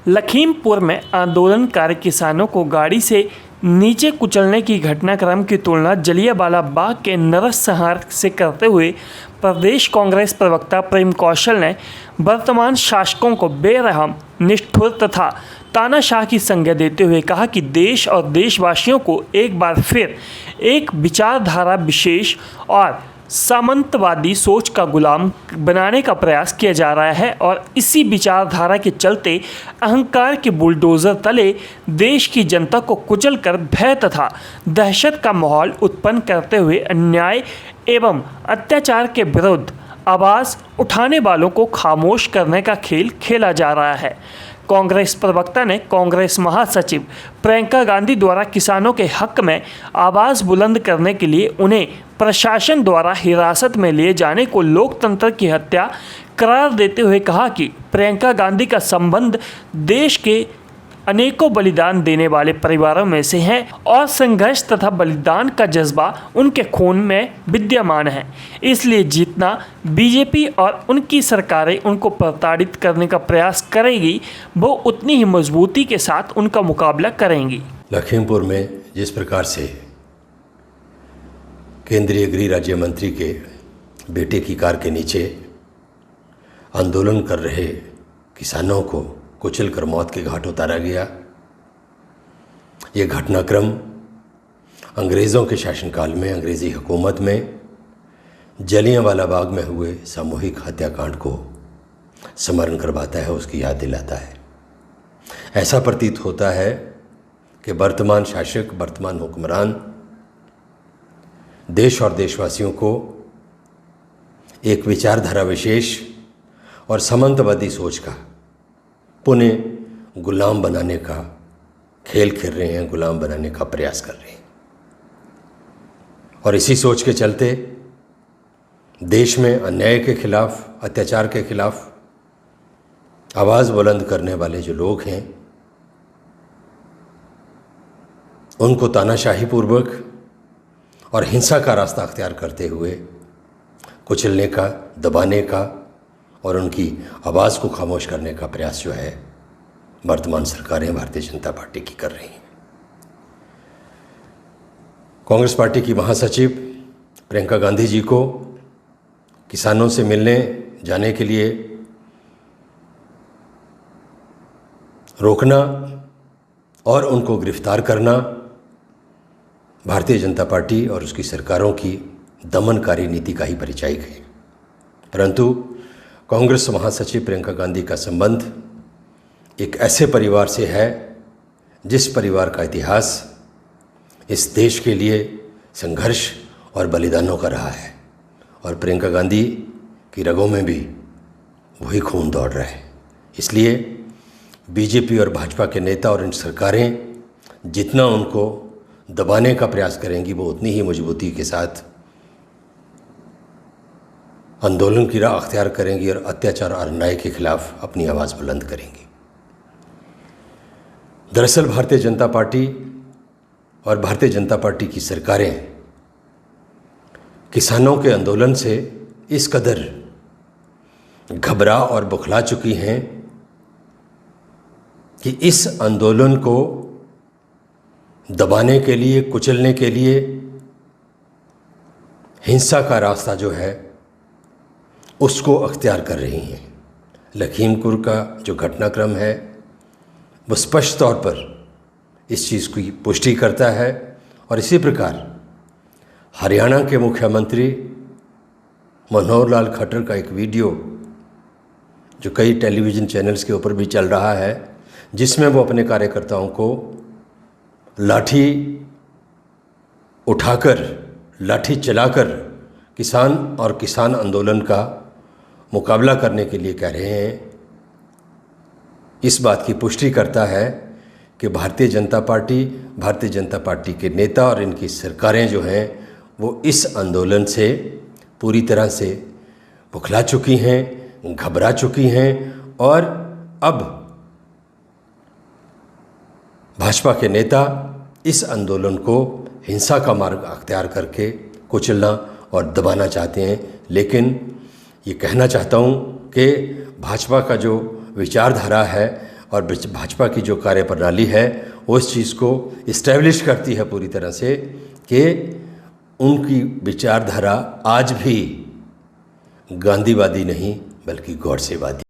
लखीमपुर में आंदोलनकारी किसानों को गाड़ी से नीचे कुचलने की घटनाक्रम की तुलना जलियांवाला बाग के नरसंहार से करते हुए प्रदेश कांग्रेस प्रवक्ता प्रेम कौशल ने वर्तमान शासकों को बेरहम, निष्ठुर तथा तानाशाह की संज्ञा देते हुए कहा कि देश और देशवासियों को एक बार फिर एक विचारधारा विशेष और सामंतवादी सोच का गुलाम बनाने का प्रयास किया जा रहा है और इसी विचारधारा के चलते अहंकार के बुलडोज़र तले देश की जनता को कुचलकर भय तथा दहशत का माहौल उत्पन्न करते हुए अन्याय एवं अत्याचार के विरुद्ध आवाज़ उठाने वालों को खामोश करने का खेल खेला जा रहा है। कांग्रेस प्रवक्ता ने कांग्रेस महासचिव प्रियंका गांधी द्वारा किसानों के हक में आवाज़ बुलंद करने के लिए उन्हें प्रशासन द्वारा हिरासत में लिए जाने को लोकतंत्र की हत्या करार देते हुए कहा कि प्रियंका गांधी का संबंध देश के अनेकों बलिदान देने वाले परिवारों में से है और संघर्ष तथा बलिदान का जज्बा उनके खून में विद्यमान है। इसलिए जितना बीजेपी और उनकी सरकारें उनको प्रताड़ित करने का प्रयास करेगी, वो उतनी ही मजबूती के साथ उनका मुकाबला करेंगी। लखीमपुर में जिस प्रकार से केंद्रीय गृह राज्य मंत्री के बेटे की कार के नीचे आंदोलन कर रहे किसानों को कुचल कर मौत के घाट उतारा गया, ये घटनाक्रम अंग्रेज़ों के शासनकाल में अंग्रेज़ी हुकूमत में जलियांवाला बाग में हुए सामूहिक हत्याकांड को स्मरण करवाता है, उसकी याद दिलाता है। ऐसा प्रतीत होता है कि वर्तमान शासक, वर्तमान हुक्मरान देश और देशवासियों को एक विचारधारा विशेष और सामंतवादी सोच का पुनः गुलाम बनाने का खेल खेल रहे हैं, गुलाम बनाने का प्रयास कर रहे हैं। और इसी सोच के चलते देश में अन्याय के खिलाफ, अत्याचार के खिलाफ आवाज़ बुलंद करने वाले जो लोग हैं, उनको तानाशाही पूर्वक और हिंसा का रास्ता अख्तियार करते हुए कुचलने का, दबाने का और उनकी आवाज़ को खामोश करने का प्रयास जो है वर्तमान सरकारें भारतीय जनता पार्टी की कर रही हैं। कांग्रेस पार्टी की महासचिव प्रियंका गांधी जी को किसानों से मिलने जाने के लिए रोकना और उनको गिरफ्तार करना भारतीय जनता पार्टी और उसकी सरकारों की दमनकारी नीति का ही परिचायक है। परंतु कांग्रेस महासचिव प्रियंका गांधी का संबंध एक ऐसे परिवार से है जिस परिवार का इतिहास इस देश के लिए संघर्ष और बलिदानों का रहा है और प्रियंका गांधी की रगों में भी वही खून दौड़ रहा है। इसलिए बीजेपी और भाजपा के नेता और इन सरकारें जितना उनको दबाने का प्रयास करेंगी, वो उतनी ही मजबूती के साथ आंदोलन की राह अख्तियार करेंगी और अत्याचार और अन्याय के खिलाफ अपनी आवाज़ बुलंद करेंगी। दरअसल भारतीय जनता पार्टी और भारतीय जनता पार्टी की सरकारें किसानों के आंदोलन से इस कदर घबरा और बौखला चुकी हैं कि इस आंदोलन को दबाने के लिए, कुचलने के लिए हिंसा का रास्ता जो है उसको अख्तियार कर रही हैं। लखीमपुर का जो घटनाक्रम है वो स्पष्ट तौर पर इस चीज़ की पुष्टि करता है। और इसी प्रकार हरियाणा के मुख्यमंत्री मनोहर लाल खट्टर का एक वीडियो जो कई टेलीविज़न चैनल्स के ऊपर भी चल रहा है, जिसमें वो अपने कार्यकर्ताओं को लाठी उठाकर, लाठी चलाकर किसान और किसान आंदोलन का मुकाबला करने के लिए कह रहे हैं, इस बात की पुष्टि करता है कि भारतीय जनता पार्टी के नेता और इनकी सरकारें जो हैं वो इस आंदोलन से पूरी तरह से बौखला चुकी हैं, घबरा चुकी हैं और अब भाजपा के नेता इस आंदोलन को हिंसा का मार्ग अख्तियार करके कुचलना और दबाना चाहते हैं। लेकिन ये कहना चाहता हूँ कि भाजपा का जो विचारधारा है और भाजपा की जो कार्यप्रणाली है उस चीज़ को इस्टेब्लिश करती है पूरी तरह से कि उनकी विचारधारा आज भी गांधीवादी नहीं बल्कि गॉडसेवादी।